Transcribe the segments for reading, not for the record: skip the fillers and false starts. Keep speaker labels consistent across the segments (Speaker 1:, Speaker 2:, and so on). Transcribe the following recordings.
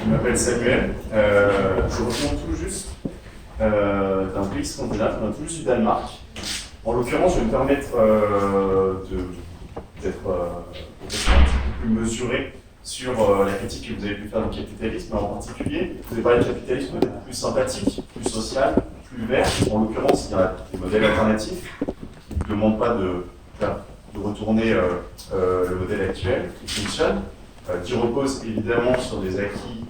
Speaker 1: Je m'appelle Samuel, je reviens tout juste d'un pays scandinave, tout juste du Danemark. En l'occurrence, je vais me permettre d'être peut-être un petit peu plus mesuré sur la critique que vous avez pu faire du capitalisme, en particulier. Vous avez parlé de capitalisme peut-être plus sympathique, plus social, plus vert. En l'occurrence, il y a des modèles alternatifs qui ne demandent pas de retourner le modèle actuel qui fonctionne, qui repose évidemment sur des acquis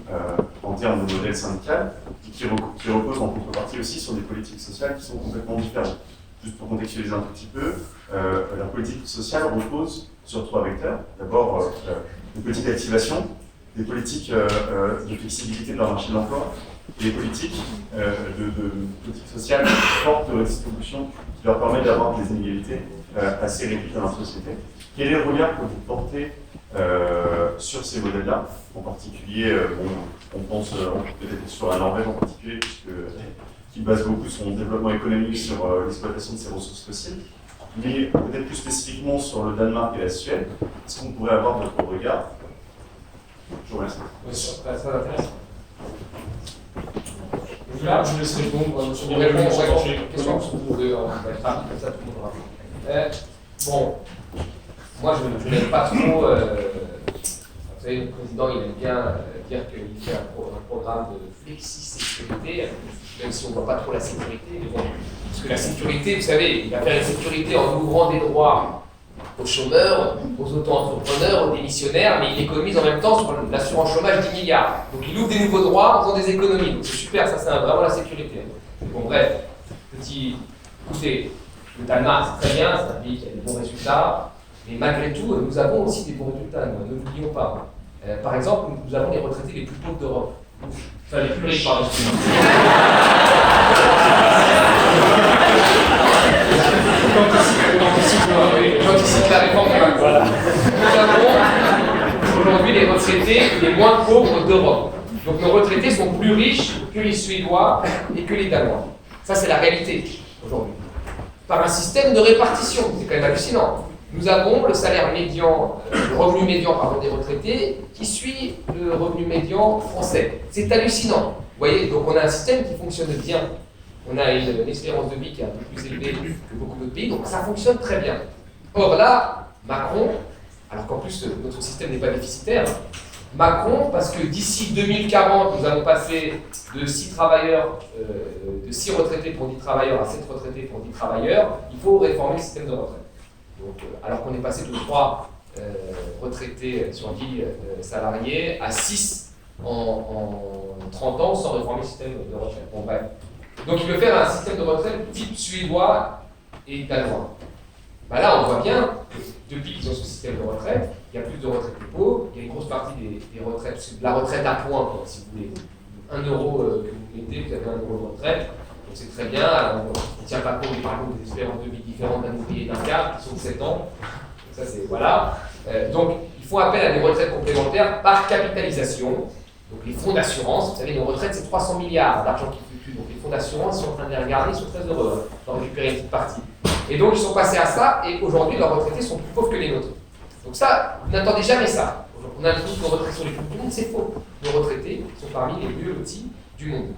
Speaker 1: en termes de modèle syndical, et qui repose en contrepartie aussi sur des politiques sociales qui sont complètement différentes. Juste pour contextualiser un tout petit peu, la politique sociale repose sur 3 vecteurs. D'abord, une politique d'activation, des politiques de flexibilité de leur marché de l'emploi, et des politiques de politique sociale forte de redistribution qui leur permettent d'avoir des inégalités assez réduites dans la société. Quel est le regard que vous portez sur ces modèles-là? En particulier, on pense peut-être sur la Norvège en particulier, qui base beaucoup son développement économique sur l'exploitation de ses ressources fossiles, mais peut-être plus spécifiquement sur le Danemark et la Suède. Est-ce qu'on pourrait avoir votre regard? Je vous remercie.
Speaker 2: Bien sûr, ça m'intéresse. Là, je vous laisse répondre sur les réponses à chaque question. Vous pouvez être rapide, comme ça tout le monde aura. Bon, moi je n'aime pas trop. Vous savez, le président il aime bien dire qu'il fait un programme de flexi-sécurité, même si on ne voit pas trop la sécurité. Mais bon, parce que la sécurité, vous savez, il va faire une sécurité en ouvrant des droits aux chômeurs, aux auto-entrepreneurs, aux démissionnaires, mais il économise en même temps sur l'assurance chômage 10 milliards. Donc il ouvre des nouveaux droits en faisant des économies. Donc c'est super, ça c'est vraiment la sécurité. Bon bref, écoutez, le Danemark c'est très bien, c'est un pays qui a des bons résultats, mais malgré tout, nous avons aussi des bons résultats, ne l'oublions pas. Par exemple, nous avons les retraités les plus pauvres d'Europe. Enfin, les plus riches, pardon. J'anticipe la réforme de Macron. Voilà. Nous avons aujourd'hui les retraités les moins pauvres d'Europe. Donc nos retraités sont plus riches que les Suédois et que les Danois. Ça, c'est la réalité aujourd'hui. Par un système de répartition, c'est quand même hallucinant. Nous avons le salaire médian, le revenu médian des retraités qui suit le revenu médian français. C'est hallucinant. Vous voyez, donc on a un système qui fonctionne bien. On a une espérance de vie qui est un peu plus élevée que beaucoup d'autres pays, donc ça fonctionne très bien. Or là, Macron, alors qu'en plus notre système n'est pas déficitaire, Macron, parce que d'ici 2040, nous allons passer de 6 travailleurs, de 6 retraités pour 10 travailleurs à 7 retraités pour 10 travailleurs, il faut réformer le système de retraite. Donc, alors qu'on est passé de 3 retraités sur 10 salariés à 6 en 30 ans sans réformer le système de retraite. Bon, bref. Donc il veut faire un système de retraite type suédois et danois. Ben là, on voit bien que depuis qu'ils ont ce système de retraite, il y a plus de retraités pauvres, il y a une grosse partie des retraites, c'est la retraite à points, quoi, si vous voulez. 1 euro que vous mettez, vous avez 1 euro de retraite, donc c'est très bien. Alors, on ne tient pas compte des espérances de vie différentes d'un ouvrier et d'un cadre, qui sont de 7 ans. Donc ça, c'est voilà. Donc, ils font appel à des retraites complémentaires par capitalisation. Donc les fonds d'assurance, vous savez, nos retraites, c'est 300 milliards d'argent qui fluctue. Donc les fonds d'assurance sont en train de les regarder, ils sont très heureux d'en récupérer une petite partie. Et donc ils sont passés à ça, et aujourd'hui leurs retraités sont plus pauvres que les nôtres. Donc ça, vous n'attendez jamais ça. On a l'impression que nos retraités sont les plus pauvres, c'est faux. Nos retraités sont parmi les mieux lotis du monde.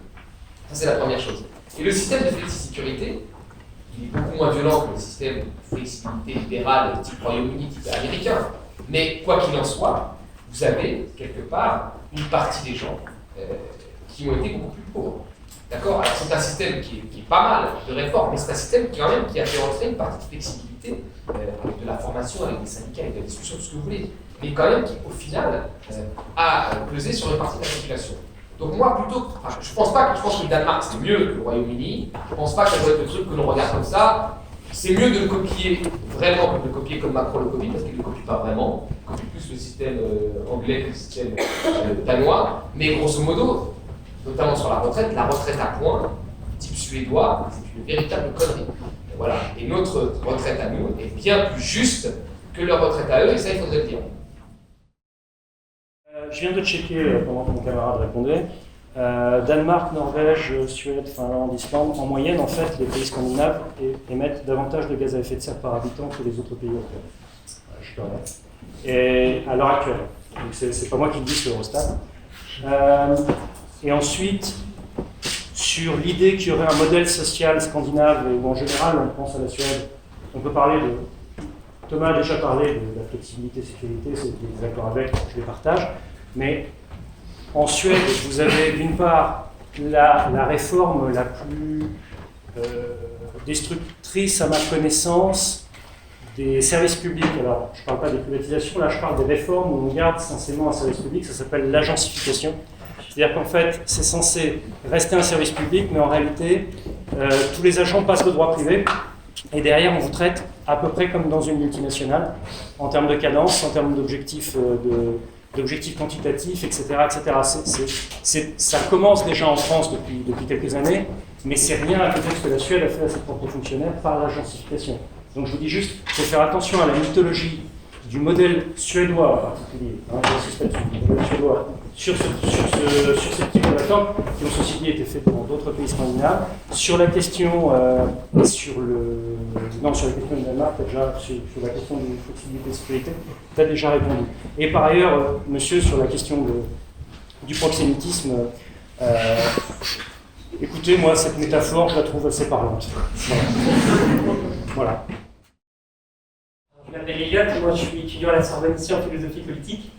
Speaker 2: Ça, c'est la première chose. Et le système de flexisécurité, il est beaucoup moins violent que le système de flexibilité libérale type Royaume-Uni, type américain. Mais quoi qu'il en soit, vous avez quelque part une partie des gens qui ont été beaucoup plus pauvres. D'accord? Alors c'est un système qui est pas mal de réforme, mais c'est un système qui, quand même, qui a fait entrer une partie de flexibilité avec de la formation, avec des syndicats, avec de la discussion, tout ce que vous voulez, mais quand même qui, au final, a pesé sur une partie de la population. Donc moi, plutôt, je pense que le Danemark c'est mieux que le Royaume-Uni, je pense pas que ça doit être le truc que l'on regarde comme ça. C'est mieux de le copier vraiment que de le copier comme Macron le copie, parce qu'il ne le copie pas vraiment. Il copie plus le système anglais que le système danois. Mais grosso modo, notamment sur la retraite à points, type suédois, c'est une véritable connerie. Voilà. Et notre retraite à nous est bien plus juste que leur retraite à eux, et ça, il faudrait le dire.
Speaker 3: Je viens de checker pendant que mon camarade répondait. Danemark, Norvège, Suède, Finlande, Islande, en moyenne, en fait, les pays scandinaves émettent davantage de gaz à effet de serre par habitant que les autres pays européens. Et à l'heure actuelle, donc c'est pas moi qui le dis, c'est Eurostat. Et ensuite, sur l'idée qu'il y aurait un modèle social scandinave, où en général on pense à la Suède, on peut parler de... Thomas a déjà parlé de la flexibilité sécurité, c'est des accords avec, je les partage, mais en Suède, vous avez d'une part la réforme la plus destructrice à ma connaissance des services publics. Alors, je ne parle pas des privatisations, là je parle des réformes où on garde censément un service public, ça s'appelle l'agencification. C'est-à-dire qu'en fait, c'est censé rester un service public, mais en réalité, tous les agents passent le droit privé, et derrière, on vous traite à peu près comme dans une multinationale, en termes de cadence, en termes d'objectifs d'objectifs quantitatifs, etc. etc. Ça commence déjà en France depuis quelques années, mais c'est rien à côté de ce que la Suède a fait à ses propres fonctionnaires par l'agencification. Donc je vous dis juste, il faut faire attention à la mythologie du modèle suédois en particulier, j'insiste là-dessus, du modèle suédois, sur ce type de réforme, qui ont ceci dit été faites dans d'autres pays scandinaves. Sur la question, sur la question de Danemark, déjà, sur la question de flexibilité et de sécurité, tu as déjà répondu. Et par ailleurs, monsieur, sur la question du proxénétisme, écoutez, moi, cette métaphore, je la trouve assez parlante. Voilà.
Speaker 4: Je m'appelle Elliot, moi je suis étudiant à la Sorbonne ici en philosophie politique.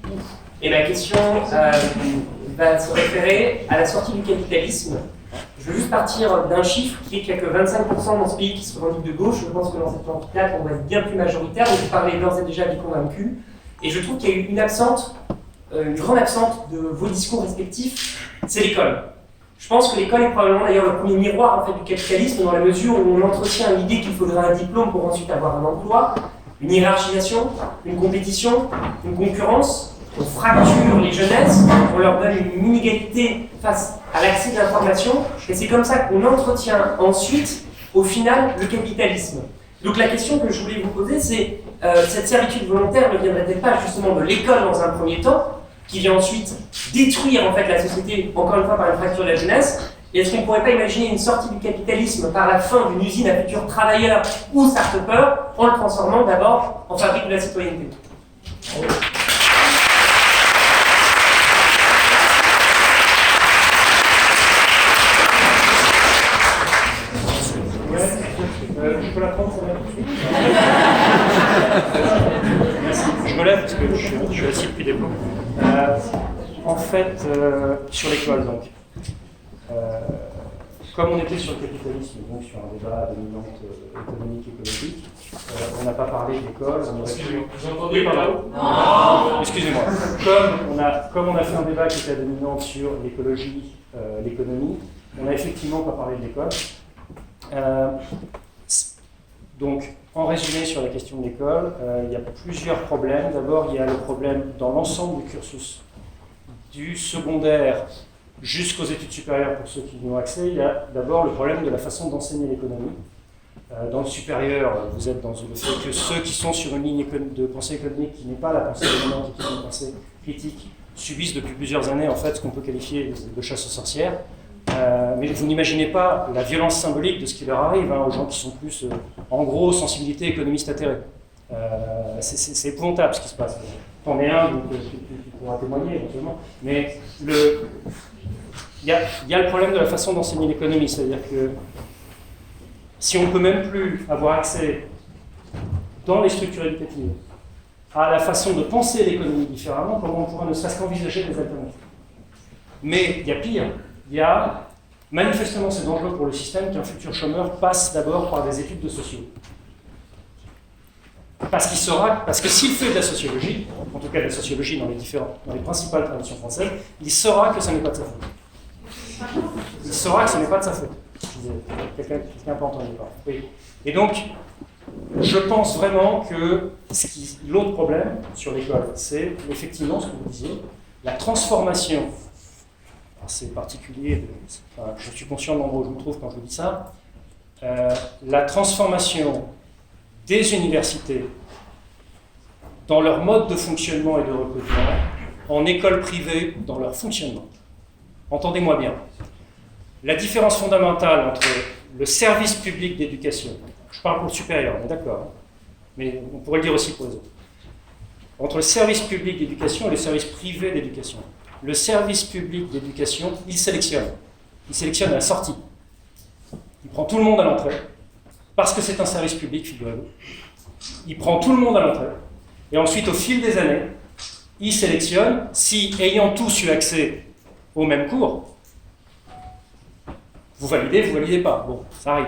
Speaker 4: Et ma question va se référer à la sortie du capitalisme. Je veux juste partir d'un chiffre qui est qu'il n'y a que 25% dans ce pays qui se revendique de gauche. Je pense que dans cette amphithéâtre, on va être bien plus majoritaire. Donc vous parlez d'ores et déjà des convaincus. Et je trouve qu'il y a eu une grande absente de vos discours respectifs, c'est l'école. Je pense que l'école est probablement d'ailleurs le premier miroir en fait, du capitalisme, dans la mesure où on entretient l'idée qu'il faudrait un diplôme pour ensuite avoir un emploi, une hiérarchisation, une compétition, une concurrence. On fracture les jeunesses, on leur donne une inégalité face à l'accès à l'information, et c'est comme ça qu'on entretient ensuite, au final, le capitalisme. Donc la question que je voulais vous poser, c'est cette servitude volontaire ne viendrait-elle pas justement de l'école dans un premier temps, qui vient ensuite détruire en fait la société, encore une fois par une fracture de la jeunesse, et est-ce qu'on ne pourrait pas imaginer une sortie du capitalisme par la fin d'une usine à futurs travailleurs ou start-upers, en le transformant d'abord en fabrique de la citoyenneté?
Speaker 3: Je peux la prendre, ça Merci. Je me lève parce que je suis assis depuis des plombs. En fait, sur l'école, donc, comme on était sur le capitalisme, donc sur un débat dominante économique et écologique, on n'a pas parlé d'école.
Speaker 2: Excusez-moi, vous entendez
Speaker 3: oui, pardon. Non. Excusez-moi. Comme on a fait un débat qui était dominante sur l'écologie, l'économie, on n'a effectivement pas parlé de l'école. Donc, en résumé sur la question de l'école, il y a plusieurs problèmes. D'abord, il y a le problème dans l'ensemble du cursus, du secondaire jusqu'aux études supérieures pour ceux qui y ont accès. Il y a d'abord le problème de la façon d'enseigner l'économie. Dans le supérieur, vous êtes dans le fait que ceux qui sont sur une ligne de pensée économique qui n'est pas la pensée dominante et qui est une pensée critique subissent depuis plusieurs années en fait ce qu'on peut qualifier de chasse aux sorcières. Mais vous n'imaginez pas la violence symbolique de ce qui leur arrive aux gens qui sont plus, en gros, sensibilité économiste atterrée. C'est épouvantable ce qui se passe. T'en es un, donc tu pourras témoigner éventuellement. Mais il y a le problème de la façon d'enseigner l'économie, c'est-à-dire que si on ne peut même plus avoir accès dans les structures éducatives à la façon de penser l'économie différemment, comment on pourra ne serait-ce qu'envisager des alternatives. Mais il y a pire. Il y a, manifestement c'est dangereux pour le système qu'un futur chômeur passe d'abord par des études de sociaux. Parce que s'il fait de la sociologie, en tout cas de la sociologie dans les principales traditions françaises, il saura que ce n'est pas de sa faute. Il saura que ce n'est pas de sa faute. Quelqu'un n'a pas entendu parler. Oui. Et donc, je pense vraiment que l'autre problème sur l'école, c'est effectivement ce que vous disiez, la transformation. C'est particulier, je suis conscient de l'endroit où je me trouve quand je vous dis ça, la transformation des universités dans leur mode de fonctionnement et de recrutement en écoles privées dans leur fonctionnement. Entendez-moi bien. La différence fondamentale entre le service public d'éducation, je parle pour le supérieur, on est d'accord, mais on pourrait le dire aussi pour les autres, entre le service public d'éducation et le service privé d'éducation. le service public d'éducation, il sélectionne. Il sélectionne à la sortie. Il prend tout le monde à l'entrée, parce que c'est un service public, figurez-vous. Il prend tout le monde à l'entrée, et ensuite, au fil des années, il sélectionne si, ayant tous eu accès au même cours, vous validez pas. Bon, ça arrive.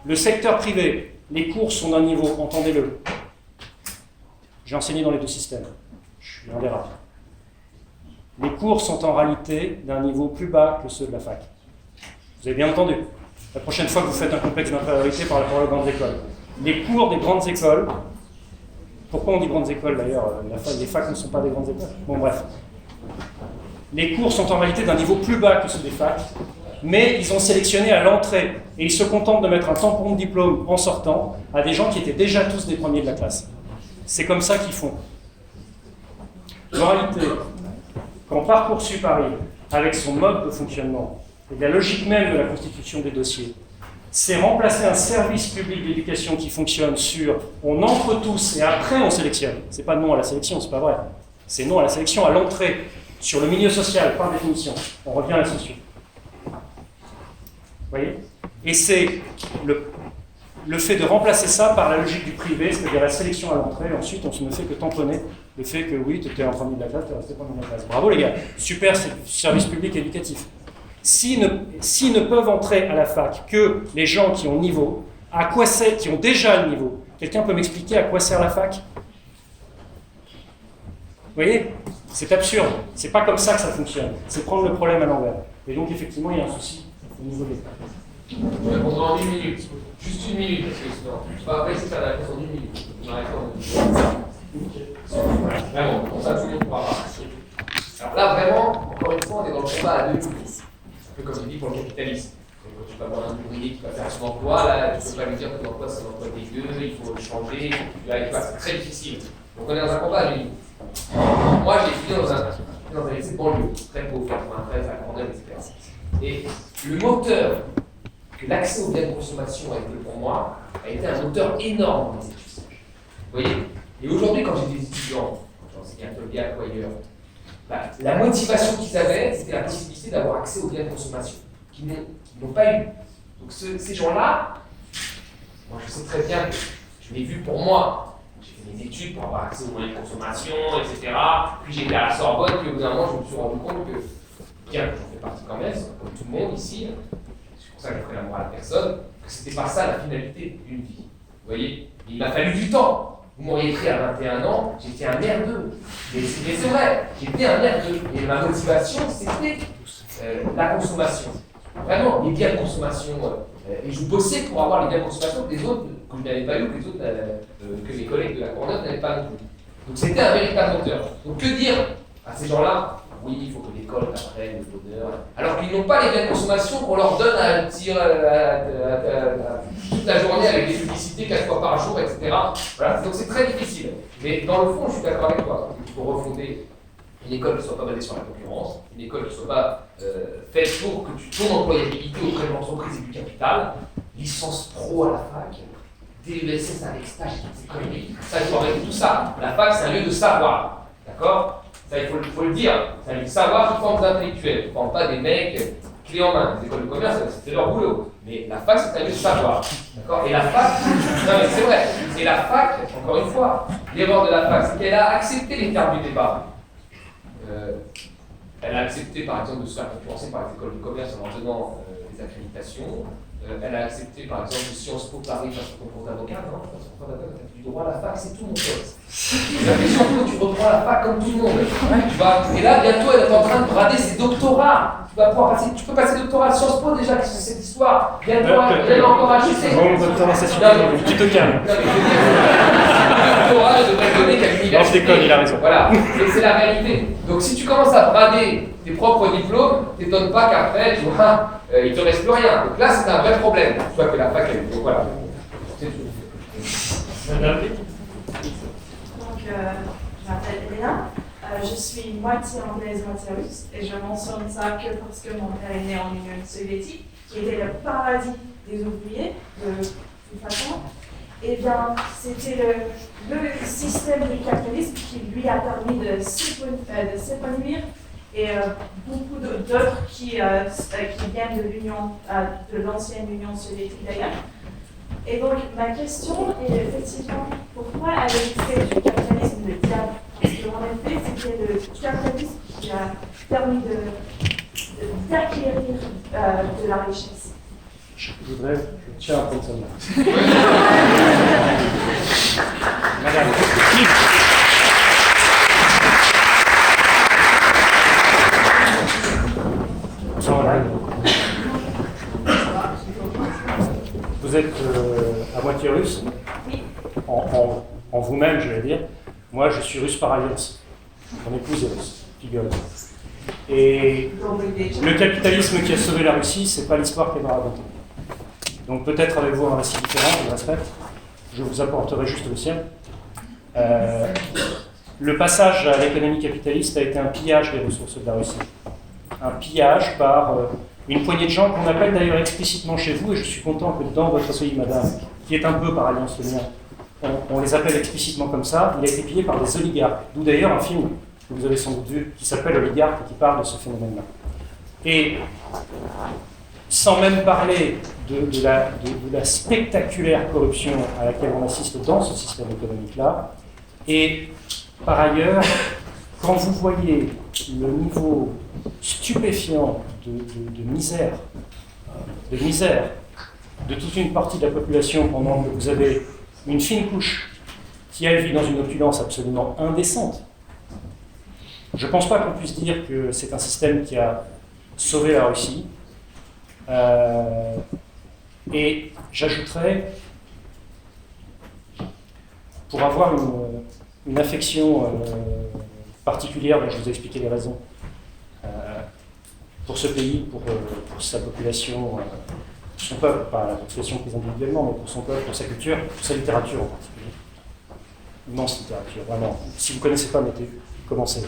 Speaker 3: Le secteur privé, les cours sont d'un niveau, entendez-le. J'ai enseigné dans les deux systèmes. Je suis un des rares. Les cours sont en réalité d'un niveau plus bas que ceux de la fac. Vous avez bien entendu. La prochaine fois que vous faites un complexe d'infériorité par rapport aux grandes écoles. Les cours des grandes écoles, pourquoi on dit grandes écoles d'ailleurs? Les facs ne sont pas des grandes écoles. Bon bref. Les cours sont en réalité d'un niveau plus bas que ceux des facs, mais ils ont sélectionné à l'entrée, et ils se contentent de mettre un tampon de diplôme en sortant à des gens qui étaient déjà tous des premiers de la classe. C'est comme ça qu'ils font. En réalité, quand Parcoursup arrive avec son mode de fonctionnement et la logique même de la constitution des dossiers, c'est remplacer un service public d'éducation qui fonctionne sur on entre tous et après on sélectionne. C'est pas non à la sélection, c'est pas vrai. C'est non à la sélection à l'entrée, sur le milieu social, par définition. On revient à la socio. Vous voyez? Et c'est le fait de remplacer ça par la logique du privé, c'est-à-dire la sélection à l'entrée, et ensuite on ne fait que tamponner le fait que oui, tu étais en premier de la classe, tu es resté premier de la classe. Bravo les gars, super service public éducatif. S'ils ne peuvent entrer à la fac que les gens qui ont niveau, qui ont déjà le niveau, quelqu'un peut m'expliquer à quoi sert la fac? Vous voyez? C'est absurde, c'est pas comme ça que ça fonctionne, c'est prendre le problème à l'envers. Et donc effectivement, il y a un souci au niveau des facs.
Speaker 2: Je répondrai en 1 minute. Juste 1 minute, parce que sinon, je vais pas essayer de faire la réponse en 1 minute. On arrête en 1 minute. Vraiment, pour ça, tout le monde pourra participer. Alors là, vraiment, encore une fois, on est dans le combat à 2 vitesses. Un peu comme je dis pour le capitalisme. Quand tu vas voir un ouvrier qui va faire son emploi, là, tu ne peux pas lui dire que l'emploi c'est un emploi dégueu, il faut le changer, c'est très difficile. Donc on est dans un combat à 2 niveaux. Moi, j'ai étudié dans un lycée banlieue, très pauvre, 93, à Grandel, etc. Et le moteur que l'accès aux biens de consommation a été pour moi, a été un moteur énorme dans mes études. Vous voyez? Et aujourd'hui, quand j'ai des étudiants, j'enseigne un peu le gap ou ailleurs, la motivation qu'ils avaient, c'était la possibilité d'avoir accès aux biens de consommation, qu'ils n'ont pas eu. Donc ces gens-là, moi je sais très bien que je l'ai vu pour moi. J'ai fait mes études pour avoir accès aux moyens de consommation, etc. Puis j'ai été à la Sorbonne, puis au bout d'un moment, je me suis rendu compte que, bien que j'en fais partie quand même, comme tout le monde ici, c'est pour ça que je ferai la morale à personne, que c'était pas ça la finalité d'une vie. Vous voyez? Il m'a fallu du temps. Vous m'auriez pris à 21 ans, j'étais un merdeux. Mais c'est vrai, j'étais un merdeux. Et ma motivation, c'était la consommation. Vraiment, les biens de consommation. Et je bossais pour avoir les biens de consommation que les autres, que je n'avais pas eu, que les autres, que mes collègues de la Courneuve n'avaient pas non plus. Donc c'était un véritable moteur. Donc que dire à ces gens-là? Oui, il faut que l'école apprenne le bonheur. Alors qu'ils n'ont pas les biens de consommation qu'on leur donne à tirer toute la journée avec des publicités 4 fois par jour, etc. Voilà. Donc c'est très difficile. Mais dans le fond, je suis d'accord avec toi. Il faut refonder une école qui ne soit pas basée sur la concurrence, une école qui ne soit pas faite pour que ton employabilité auprès de l'entreprise et du capital, licence pro à la fac, DESS avec stage, c'est conneries. Ça, il faut arrêter tout ça. La fac, c'est un lieu de savoir. D'accord? Ça, il faut le dire. C'est un lieu de savoir qui forme des intellectuels. Ne forme pas des mecs clés en main. Les écoles de commerce, c'était leur boulot. Mais la fac, c'est un lieu de savoir. D'accord? Et la fac, non mais c'est vrai. Et la fac, encore une fois, l'erreur de la fac, c'est qu'elle a accepté les termes du débat. Elle a accepté, par exemple, de se faire concurrencer par les écoles de commerce en leur donnant des accréditations. Elle a accepté, par exemple, que Sciences Po Paris fasse son concours d'avocat. Non, fasse son concours d'avocat, tu as du droit à la fac, c'est tout, mon pote. La question, tu reprends la fac comme tout le monde. Et là, bientôt, elle est en train de brader ses doctorats. Tu peux passer doctorat à Sciences Po déjà, qu'est-ce que c'est cette histoire? Bientôt, elle va encore acheter.
Speaker 3: Bon, doctorat, c'est sûr. Tu te calmes.
Speaker 2: Non, mais je veux dire, le doctorat, je devrais donner qu'à l'université.
Speaker 3: Non, je déconne, il a raison.
Speaker 2: Voilà, c'est la réalité. Donc si tu commences à brader tes propres diplômes, t'étonnes pas qu'après, tu vois, il te reste plus rien. Donc là, c'est un vrai problème. Tu vois que la fac, elle est. Donc voilà. C'est tout.
Speaker 5: Donc, je m'appelle Elena. Je suis moitié anglaise, moitié russe. Et je mentionne ça que parce que mon père est né en Union soviétique, qui était le paradis des ouvriers, de toute façon. eh bien, c'était le système du capitalisme qui lui a permis de s'épanouir et beaucoup d'autres qui viennent de l'Union, de l'ancienne Union soviétique d'ailleurs. Et donc, ma question est effectivement, pourquoi a existé du capitalisme de diable? Parce qu'en effet, c'était le capitalisme qui a permis d'acquérir de la richesse.
Speaker 3: Je tiens à prendre celle-là. Madame. Vous êtes à moitié russe?
Speaker 5: Oui.
Speaker 3: En vous-même, je vais dire. Moi, je suis russe par alliance. Mon épouse est russe, figure. Et le capitalisme qui a sauvé la Russie, c'est pas l'histoire qu'elle m'a racontée. Donc peut-être avez-vous un récit différent, je le respecte. Je vous apporterai juste le sien. Le passage à l'économie capitaliste a été un pillage des ressources de la Russie. Un pillage par une poignée de gens qu'on appelle d'ailleurs explicitement chez vous, et je suis content que dans votre pays, madame, qui est un peu par alliance le mien, on les appelle explicitement comme ça. Il a été pillé par des oligarques, d'où d'ailleurs un film que vous avez sans doute vu, qui s'appelle Oligarque et qui parle de ce phénomène-là. Et sans même parler de la spectaculaire corruption à laquelle on assiste dans ce système économique-là, et par ailleurs, quand vous voyez le niveau stupéfiant de misère de toute une partie de la population, pendant que vous avez une fine couche qui, elle, vit dans une opulence absolument indécente, je ne pense pas qu'on puisse dire que c'est un système qui a sauvé la Russie. Et j'ajouterais, pour avoir une affection particulière, dont je vous ai expliqué les raisons, pour ce pays, pour sa population, pour son peuple, pas la population prise individuellement, mais pour son peuple, pour sa culture, pour sa littérature en particulier. Immense littérature, vraiment. Si vous ne connaissez pas, commencez.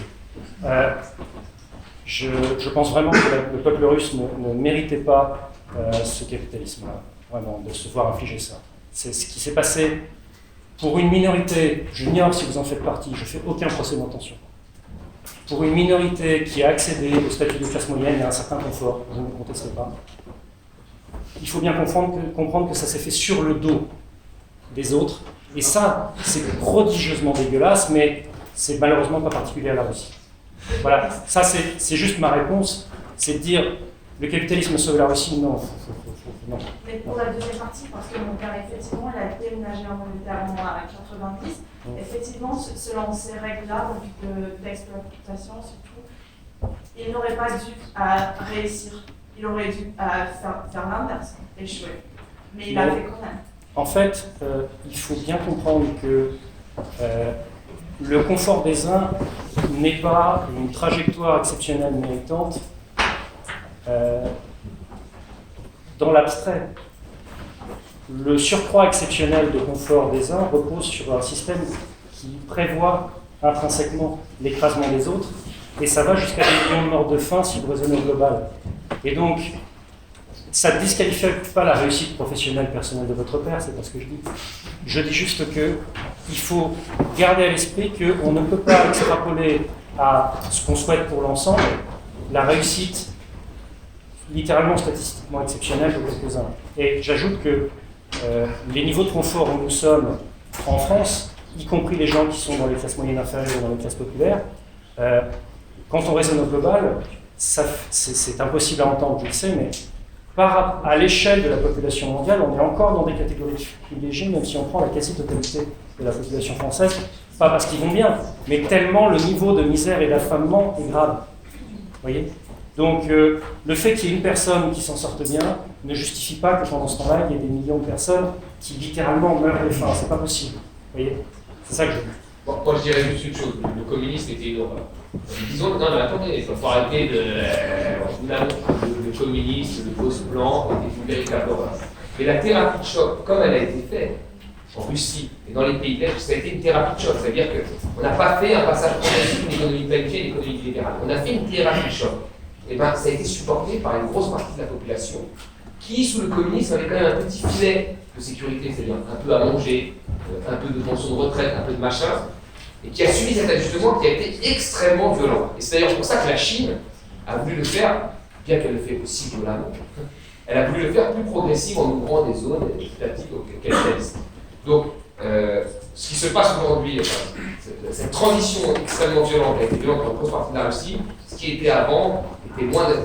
Speaker 3: Je pense vraiment que le peuple russe ne méritait pas ce capitalisme-là, vraiment, de se voir infliger ça. C'est ce qui s'est passé pour une minorité, j'ignore si vous en faites partie, je ne fais aucun procès d'intention. Pour une minorité qui a accédé au statut de classe moyenne et à un certain confort, je ne le conteste pas, il faut bien comprendre que ça s'est fait sur le dos des autres, et ça, c'est prodigieusement dégueulasse, mais c'est malheureusement pas particulier à la Russie. Voilà, ça c'est juste ma réponse, c'est de dire le capitalisme sauve la Russie, non. Non.
Speaker 5: Mais pour la deuxième partie, parce que mon père, effectivement, il a déménagé en Angleterre à 90, effectivement, selon ces règles-là, d'exploitation surtout, il n'aurait pas dû réussir, il aurait dû faire l'inverse, échouer. Mais il a fait quand même.
Speaker 3: En fait, il faut bien comprendre que le confort des uns n'est pas une trajectoire exceptionnelle méritante dans l'abstrait. Le surcroît exceptionnel de confort des uns repose sur un système qui prévoit intrinsèquement l'écrasement des autres, et ça va jusqu'à des millions de morts de faim si vous raisonnez au global. Et donc, ça ne disqualifie pas la réussite professionnelle personnelle de votre père, c'est pas ce que je dis. Je dis juste qu'il faut garder à l'esprit qu'on ne peut pas extrapoler à ce qu'on souhaite pour l'ensemble la réussite littéralement statistiquement exceptionnelle de quelques-uns. Et j'ajoute que les niveaux de confort où nous sommes en France, y compris les gens qui sont dans les classes moyennes inférieures ou dans les classes populaires, quand on raisonne au global, c'est impossible à entendre, je le sais, mais à l'échelle de la population mondiale, on est encore dans des catégories privilégiées, même si on prend la quasi-totalité de la population française, pas parce qu'ils vont bien, mais tellement le niveau de misère et d'affamement est grave. Vous voyez ? Donc, le fait qu'il y ait une personne qui s'en sorte bien ne justifie pas que pendant ce temps-là, il y ait des millions de personnes qui littéralement meurent de faim. C'est pas possible. Vous voyez ? C'est ça que je dis.
Speaker 2: Bon, moi, je dirais juste une chose. Le communisme était une horreur. Disons, non, mais attendez, il faut arrêter le communisme, le faux plan, était une véritable horreur. Mais la thérapie de choc, comme elle a été faite en Russie et dans les pays de l'Est, ça a été une thérapie de choc. C'est-à-dire qu'on n'a pas fait un passage progressif d'une économie planifiée à une économie libérale. On a fait une thérapie de choc. Et bien, ça a été supporté par une grosse partie de la population qui, sous le communisme, avait quand même un petit filet de sécurité, c'est-à-dire un peu à manger, un peu de pension de retraite, un peu de machin, et qui a subi cet ajustement qui a été extrêmement violent. Et c'est d'ailleurs pour ça que la Chine a voulu le faire, bien qu'elle le fait aussi violemment, elle a voulu le faire plus progressif en ouvrant des zones étatiques au capitalisme. Donc, ce qui se passe aujourd'hui, cette transition extrêmement violente a été violente dans une grosse partie de la Russie, ce qui était avant était moins la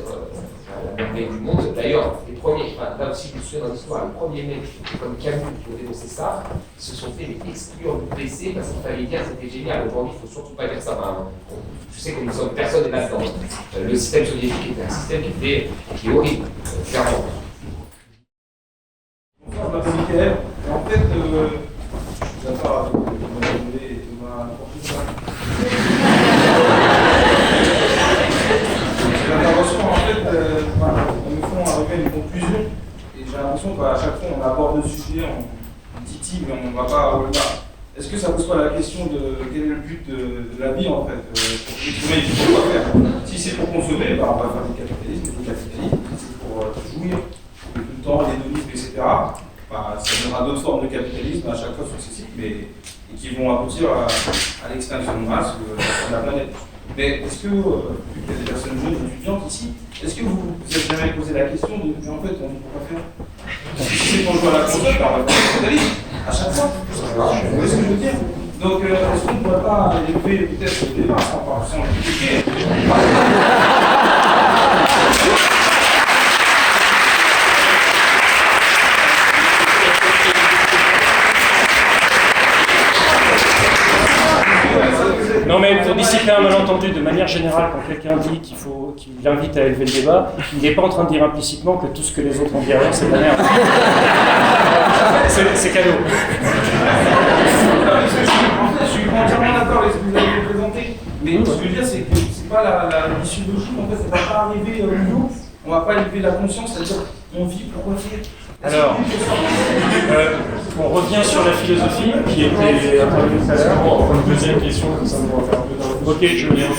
Speaker 2: merveille du monde. D'ailleurs, les premiers, là aussi je me souviens dans l'histoire, les premiers mecs comme Camus qui ont dénoncé ça, ils se sont fait exclure du PC parce qu'il fallait dire que c'était génial. Aujourd'hui, il ne faut surtout pas dire ça. Je sais que nous sommes personne n'est là-dedans. Le système soviétique était un système qui est horrible, clairement.
Speaker 6: Bonsoir, je m'appelle Michael. Et en fait, je suis d'accord avec Thomas Goulet et Thomas Portugal. L'intervention, en fait, elles me font arriver à une conclusion. Et j'ai l'impression qu'à chaque fois, on aborde le sujet, on titille, mais on ne va pas au-delà. Est-ce que ça pose pas la question de quel est le but de la vie, en fait, pour consommer, il faut quoi faire? Si c'est pour consommer, on va faire du capitalisme, Si c'est pour jouir tout le temps, l'hédonisme, etc., ça donnera d'autres formes de capitalisme à chaque fois successives, mais et qui vont aboutir à l'extinction de masse de la planète. Mais est-ce que, vu qu'il y a des personnes jeunes, étudiantes ici, est-ce que vous vous êtes jamais posé la question de, mais en fait, on ne peut pas faire? Si c'est pour jouer à la console, on va faire du capitalisme à chaque fois. Vous voyez ce que je veux dire? Donc, est-ce qu'on ne pourrait pas élever peut-être le débat sans l'expliquer?
Speaker 3: Non mais pour dissiper un malentendu, de manière générale, quand quelqu'un dit qu'il invite à élever le débat, il n'est pas en train de dire implicitement que tout ce que les autres ont dit avant, c'est de la merde. C'est cadeau.
Speaker 6: Je suis entièrement d'accord avec ce que vous avez présenté, mais ce que je veux dire, c'est que c'est pas l'issue logique, en fait, ça ne va pas arriver au niveau, on ne va pas élever la conscience, c'est-à-dire, on vit, pourquoi faire?
Speaker 3: Alors, on revient sur la philosophie qui était intervenue tout à l'heure.
Speaker 7: Une deuxième question, comme ça on va faire un peu dans le...
Speaker 3: Ok, je viens.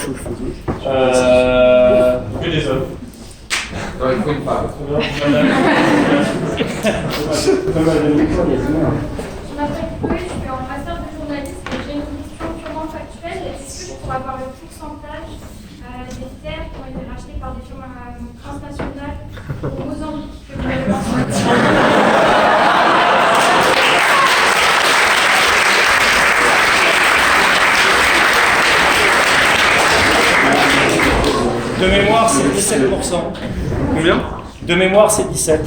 Speaker 7: Que des hommes.
Speaker 2: Non, il faut une femme.
Speaker 8: Je m'appelle Chloé, je suis en master de journalisme et j'ai une question purement factuelle. Est-ce que je pourrais avoir le pourcentage des terres qui ont été rachetées par des firmes transnationales au Mozambique que vous avez mentionné?
Speaker 3: De mémoire, c'est 17%.
Speaker 7: Combien?
Speaker 3: De mémoire, c'est 17%.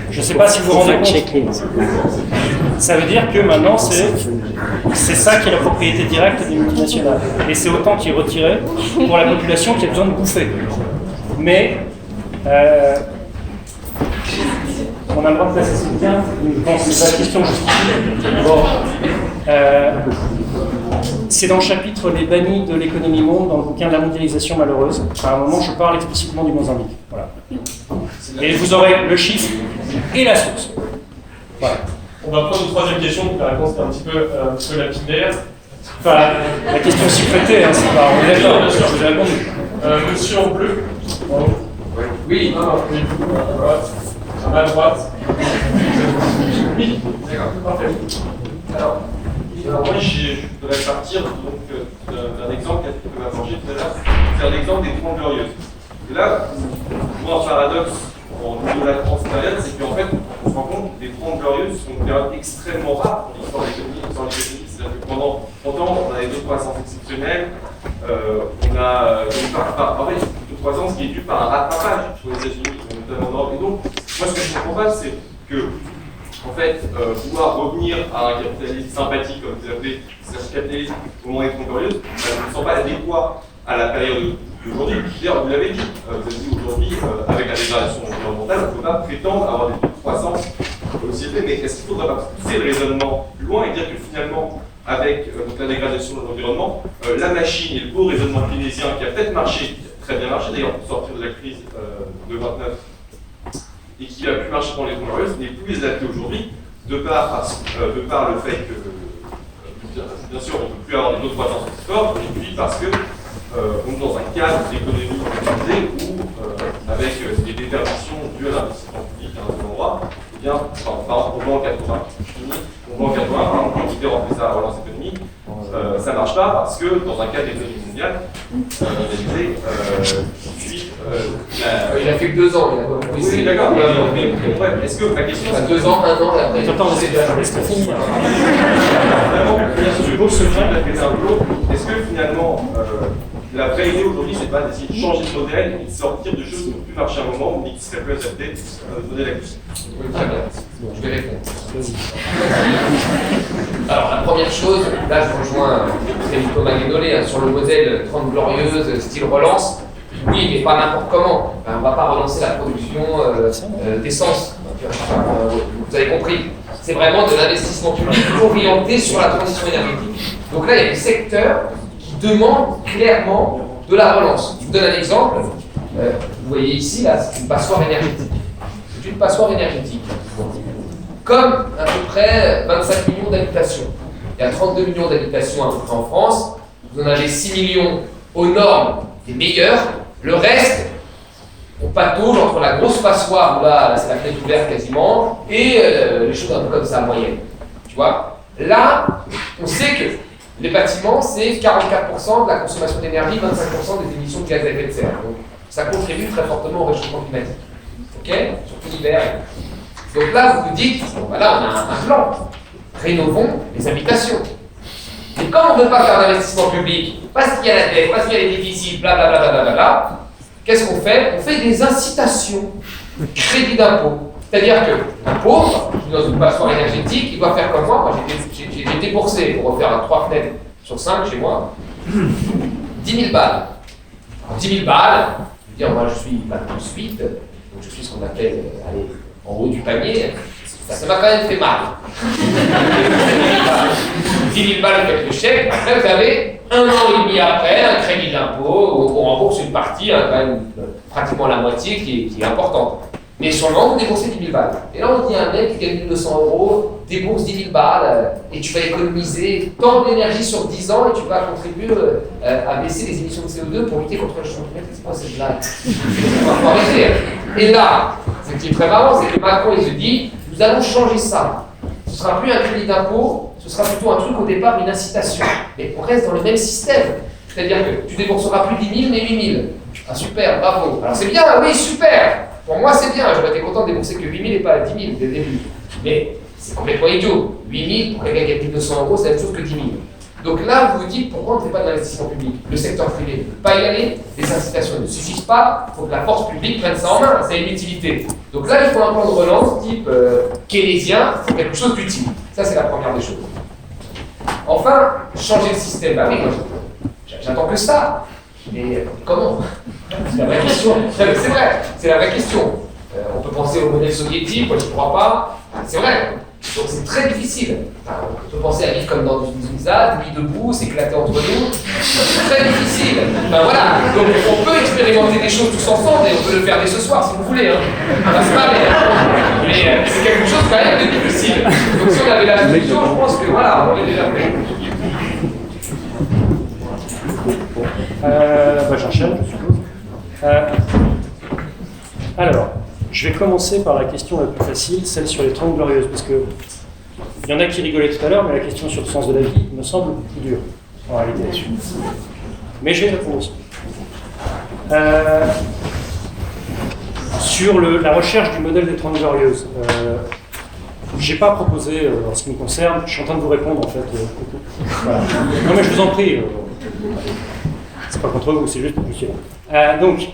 Speaker 3: Je ne sais pas si vous vous rendez compte. Ça veut dire que maintenant, c'est ça qui est la propriété directe des multinationales. Et c'est autant qui est retiré pour la population qui a besoin de bouffer. Mais on a le droit de placer ce bien. Bon, c'est pas la question justifiée. Bon. C'est dans le chapitre Les bannis de l'économie monde, dans le bouquin de la mondialisation malheureuse. À un moment, je parle explicitement du Mozambique. Voilà. Et vous aurez le chiffre et la source. Voilà.
Speaker 7: On va prendre une troisième question, donc la réponse est un petit peu lapidaire.
Speaker 3: Enfin, la question s'y prêtait, hein, c'est pas... On est d'accord, bien sûr, je vous ai répondu.
Speaker 7: Monsieur en bleu.
Speaker 2: Oui,
Speaker 7: Oui. À droite. Oui. D'accord, parfait. Alors moi, je voudrais partir d'un exemple que m'a mangé tout à l'heure. C'est un exemple des 30 Glorieuses. Et là, on voit un paradoxe au niveau de la transpériode, c'est qu'en fait, on se rend compte que les 30 Glorieuses sont une période extrêmement rare dans l'histoire de l'économie. C'est-à-dire que pendant longtemps, on a des taux de croissance exceptionnels, on a en fait, une taux de croissance qui est due par un rattrapage sur les États-Unis, notamment en Europe. Et donc, moi, ce que je ne comprends pas, c'est que en fait, pouvoir revenir à un capitalisme sympathique, comme vous appelez, c'est-à-dire capitalisme au moment des 30 Glorieuses, ça ne me semble pas adéquat à la période d'aujourd'hui. D'ailleurs, vous l'avez dit, aujourd'hui, avec la dégradation environnementale, on ne peut pas prétendre avoir des taux de croissance aussi élevés, mais est-ce qu'il ne faudrait pas pousser le raisonnement plus loin et dire que finalement, avec donc la dégradation de l'environnement, la machine et le beau raisonnement keynésien qui a peut-être marché, qui a très bien marché d'ailleurs pour sortir de la crise de 29, et qui a pu marcher dans les 30 Glorieuses, n'est plus adapté aujourd'hui, de par le fait que, bien sûr, on ne peut plus avoir des taux de croissance aussi forts, et puis parce que on est dans un cadre d'économie organisée où, avec des déperditions dues à l'investissement dans un cadre économique mondial, mondialisé,
Speaker 2: Il a fait que 2 ans, il a pas compris.
Speaker 7: oui, d'accord, mais bref, est-ce que la question
Speaker 2: Enfin, 2 ans, 1 an, et après.
Speaker 3: Attends, laisse-le finir.
Speaker 7: vraiment, pour ce genre de traiter un boulot, est-ce que finalement, la vraie idée aujourd'hui, c'est pas d'essayer de changer de modèle et de sortir de choses qui n'ont plus marché à un moment, mais qui seraient plus adaptées à notre modèle actuel?
Speaker 2: Oui, très bien. Je vais répondre. Alors, la première chose, là je rejoins Thomas Guénolé sur le modèle 30 glorieuses, style relance. Oui, mais pas n'importe comment. On ne va pas relancer la production d'essence. Vous avez compris. C'est vraiment de l'investissement public orienté sur la transition énergétique. Donc là, il y a des secteurs qui demandent clairement de la relance. Je vous donne un exemple. Vous voyez ici, là, c'est une passoire énergétique. C'est une passoire énergétique. Comme à peu près 25 millions d'habitations. Il y a 32 millions d'habitations à peu près en France. Vous en avez 6 millions aux normes les meilleures. Le reste, on patauge entre la grosse passoire, où là c'est la fenêtre ouverte quasiment, et les choses un peu comme ça, moyenne. Tu vois? Là, on sait que les bâtiments, c'est 44% de la consommation d'énergie, 25% des émissions de gaz à effet de serre. Donc, ça contribue très fortement au réchauffement climatique. Ok? Surtout l'hiver. Donc là, vous vous dites, bon, bah là, on a un plan. Rénovons les habitations. Et comme on ne veut pas faire d'investissement public, parce qu'il y a la dette, parce qu'il y a les déficits, blablabla, qu'est-ce qu'on fait? On fait des incitations, crédit d'impôt. C'est-à-dire qu'un pauvre, qui est dans une passoire énergétique, il doit faire comme moi. Moi, j'ai déboursé pour refaire 3 fenêtres sur 5 chez moi, 10 000 balles. Alors, 10 000 balles, je veux dire, moi, je suis pas tout de suite, donc je suis ce qu'on appelle aller en haut du panier. Ça m'a quand même fait mal. 10 000 balles avec le chèque, après vous avez 1 an et demi après un crédit d'impôt, on rembourse une partie, hein, quand même, pratiquement la moitié qui est importante. Mais sur le moment, vous déboursez 10 000 balles. Et là, on dit à un mec qui gagne 1 200 €, débourse 10 000 balles et tu vas économiser tant d'énergie sur 10 ans et tu vas contribuer à baisser les émissions de CO2 pour lutter contre le changement climatique. C'est quoi cette blague? Faut arrêter. Et là, ce qui est très marrant, c'est que Macron, il se dit, nous allons changer ça. Ce ne sera plus un crédit d'impôt, ce sera plutôt un truc au départ, une incitation. Mais on reste dans le même système. C'est-à-dire que tu débourseras plus 10 000, mais 8 000. Ah super, bravo. Alors c'est bien, oui, super. Pour moi, c'est bien. J'aurais été content de débourser que 8 000 et pas 10 000 dès le début. Mais c'est complètement idiot. 8 000, pour quelqu'un qui a plus de 200 €, c'est la même chose que 10 000. Donc là, vous vous dites, pourquoi on ne fait pas d'investissement public? Le secteur privé ne peut pas y aller, les incitations ne suffisent pas, il faut que la force publique prenne ça en main, ça a une utilité. Donc là, il faut un plan de relance type keynésien, il faut quelque chose d'utile. Ça, c'est la première des choses. Enfin, changer le système. Bah oui, moi, j'attends que ça. Mais comment? C'est la vraie question. C'est vrai, c'est la vraie question. On peut penser au modèle soviétique, moi je ne crois pas. C'est vrai. Donc c'est très difficile. Enfin, on peut penser à vivre comme dans une ZAD, mis debout, s'éclater entre nous. C'est très difficile. Enfin voilà. Donc on peut expérimenter des choses tous ensemble et on peut le faire dès ce soir si vous voulez. Hein. Mais c'est quelque chose quand même de difficile. Donc si on avait la solution, je pense que voilà, on aurait déjà fait.
Speaker 3: J'enchaîne, je suppose. Alors, je vais commencer par la question la plus facile, celle sur les 30 glorieuses, parce que il y en a qui rigolaient tout à l'heure, mais la question sur le sens de la vie me semble plus dure en réalité là-dessus. Mais je vais répondre aussi. Sur la recherche du modèle des 30 glorieuses, j'ai pas proposé, en ce qui me concerne, je suis en train de vous répondre en fait. Voilà. Non mais je vous en prie. C'est pas contre vous, c'est juste pour vous suivre. Donc,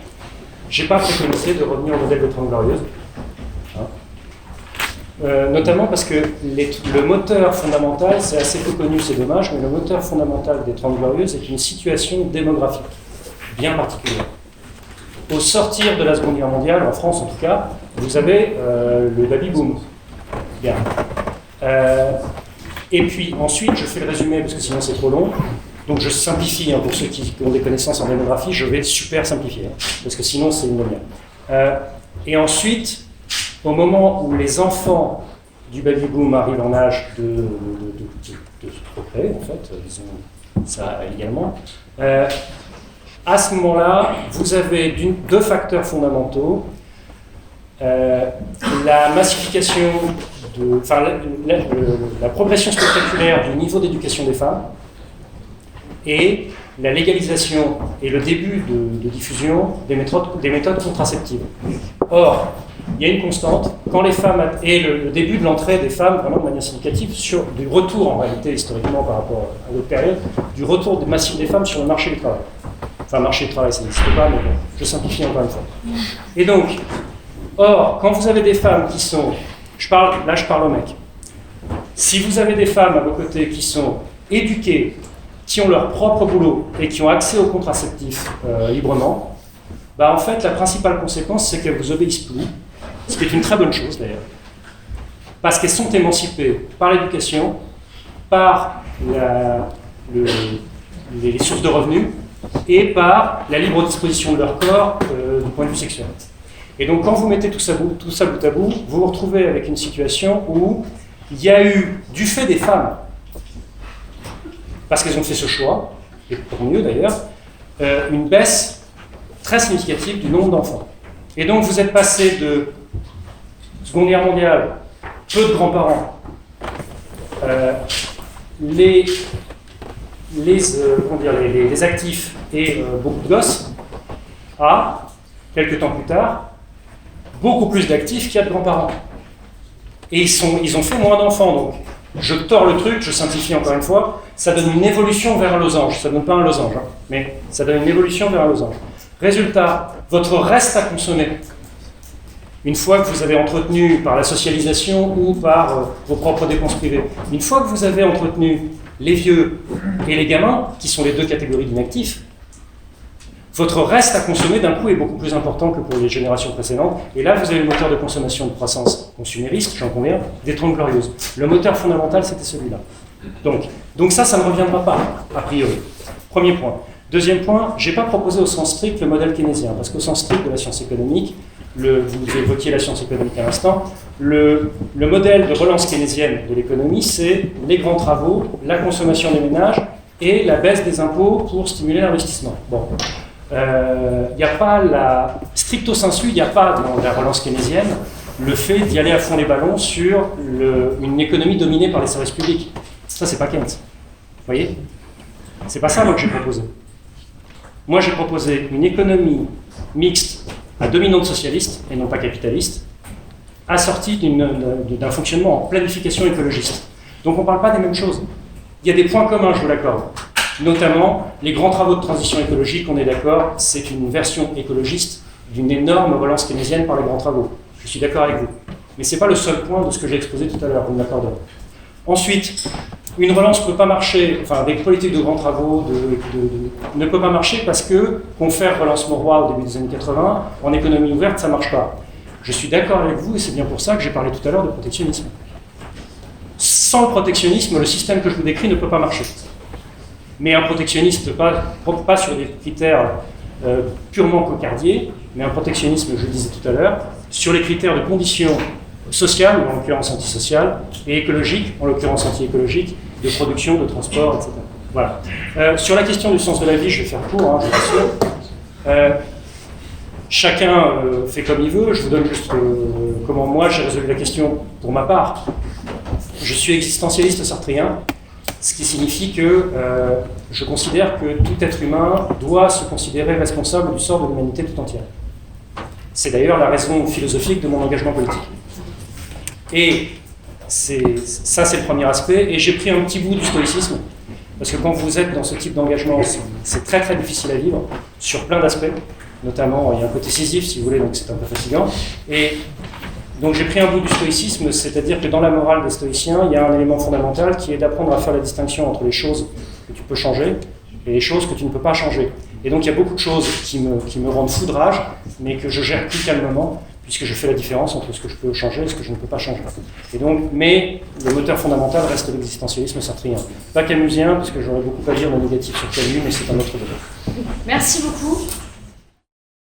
Speaker 3: j'ai pas préconisé de revenir au modèle des 30 glorieuses. Notamment parce que le moteur fondamental, c'est assez peu connu, c'est dommage, mais le moteur fondamental des 30 glorieuses est une situation démographique bien particulière. Au sortir de la Seconde Guerre mondiale, en France en tout cas, vous avez le baby-boom. Bien. Et puis ensuite, je fais le résumé parce que sinon c'est trop long. Donc je simplifie, hein, pour ceux qui ont des connaissances en démographie, je vais super simplifier, hein, parce que sinon c'est une demi-heure. Et ensuite, au moment où les enfants du baby-boom arrivent en âge de se procréer, en fait, ils ont ça également, à ce moment-là, vous avez deux facteurs fondamentaux. La massification, la progression spectaculaire du niveau d'éducation des femmes et la légalisation et le début de diffusion des méthodes contraceptives. Or, il y a une constante, quand les femmes, et le début de l'entrée des femmes, vraiment de manière significative, du retour en réalité, historiquement par rapport à d'autres périodes, du retour massif des femmes sur le marché du travail. Enfin, marché du travail, ça n'existe pas, mais bon, je simplifie encore une fois. Et donc, or, quand vous avez des femmes qui sont, là je parle aux mecs, si vous avez des femmes à vos côtés qui sont éduquées, qui ont leur propre boulot et qui ont accès aux contraceptifs librement, bah en fait, la principale conséquence, c'est qu'elles vous obéissent plus, ce qui est une très bonne chose d'ailleurs, parce qu'elles sont émancipées par l'éducation, par les sources de revenus et par la libre disposition de leur corps du point de vue sexuel. Et donc, quand vous mettez tout ça bout à bout, vous vous retrouvez avec une situation où il y a eu, du fait des femmes, parce qu'elles ont fait ce choix, et pour mieux d'ailleurs, une baisse très significative du nombre d'enfants. Et donc vous êtes passé de Seconde Guerre mondiale, peu de grands-parents, les actifs et beaucoup de gosses, à, quelques temps plus tard, beaucoup plus d'actifs qu'il y a de grands-parents. Et ils ont fait moins d'enfants, donc je tords le truc, je simplifie encore une fois, ça donne une évolution vers un losange. Ça ne donne pas un losange, hein, mais ça donne une évolution vers un losange. Résultat, votre reste à consommer, une fois que vous avez entretenu par la socialisation ou par vos propres dépenses privées, une fois que vous avez entretenu les vieux et les gamins, qui sont les deux catégories d'inactifs, votre reste à consommer d'un coup est beaucoup plus important que pour les générations précédentes. Et là, vous avez le moteur de consommation de croissance consumériste, j'en conviens, des Trente Glorieuses. Le moteur fondamental, c'était celui-là. Donc ça ne reviendra pas, a priori. Premier point. Deuxième point, je n'ai pas proposé au sens strict le modèle keynésien, parce qu'au sens strict de la science économique, vous évoquiez la science économique à l'instant, le modèle de relance keynésienne de l'économie, c'est les grands travaux, la consommation des ménages et la baisse des impôts pour stimuler l'investissement. Bon. Il n'y a pas stricto sensu, il n'y a pas dans la relance keynésienne le fait d'y aller à fond les ballons sur une économie dominée par les services publics. Ça, c'est pas Keynes. Vous voyez? C'est pas ça, moi, que j'ai proposé. Moi, j'ai proposé une économie mixte à dominante socialiste, et non pas capitaliste, assortie d'un fonctionnement en planification écologiste. Donc, on ne parle pas des mêmes choses. Il y a des points communs, je vous l'accorde. Notamment, les grands travaux de transition écologique, on est d'accord, c'est une version écologiste d'une énorme relance keynésienne par les grands travaux. Je suis d'accord avec vous. Mais ce n'est pas le seul point de ce que j'ai exposé tout à l'heure, vous me l'accorderez. Ensuite, une relance ne peut pas marcher, enfin, des politiques de grands travaux ne peut pas marcher parce que confère relance Mauroy au début des années 80, en économie ouverte, ça ne marche pas. Je suis d'accord avec vous et c'est bien pour ça que j'ai parlé tout à l'heure de protectionnisme. Sans le protectionnisme, le système que je vous décris ne peut pas marcher. Mais un protectionnisme, pas sur des critères purement cocardiers, mais un protectionnisme, je le disais tout à l'heure, sur les critères de conditions sociales, ou en l'occurrence antisociales, et écologiques, en l'occurrence anti-écologiques, de production, de transport, etc. Voilà. Sur la question du sens de la vie, je vais faire court, hein, je vous rassure. Chacun fait comme il veut, je vous donne juste comment moi j'ai résolu la question pour ma part. Je suis existentialiste sartrien, ce qui signifie que je considère que tout être humain doit se considérer responsable du sort de l'humanité tout entière. C'est d'ailleurs la raison philosophique de mon engagement politique. Et ça, c'est le premier aspect. Et j'ai pris un petit bout du stoïcisme, parce que quand vous êtes dans ce type d'engagement, c'est très très difficile à vivre, sur plein d'aspects. Notamment, il y a un côté scisif, si vous voulez, donc c'est un peu fatigant. Et donc j'ai pris un bout du stoïcisme, c'est-à-dire que dans la morale des stoïciens, il y a un élément fondamental qui est d'apprendre à faire la distinction entre les choses que tu peux changer et les choses que tu ne peux pas changer. Et donc il y a beaucoup de choses qui me rendent foudrage, mais que je gère plus calmement, puisque je fais la différence entre ce que je peux changer et ce que je ne peux pas changer. Et donc, mais le moteur fondamental reste l'existentialisme sartrien. Pas camusien, parce que j'aurais beaucoup à dire de négatif sur Camus, mais c'est un autre débat.
Speaker 5: Merci beaucoup.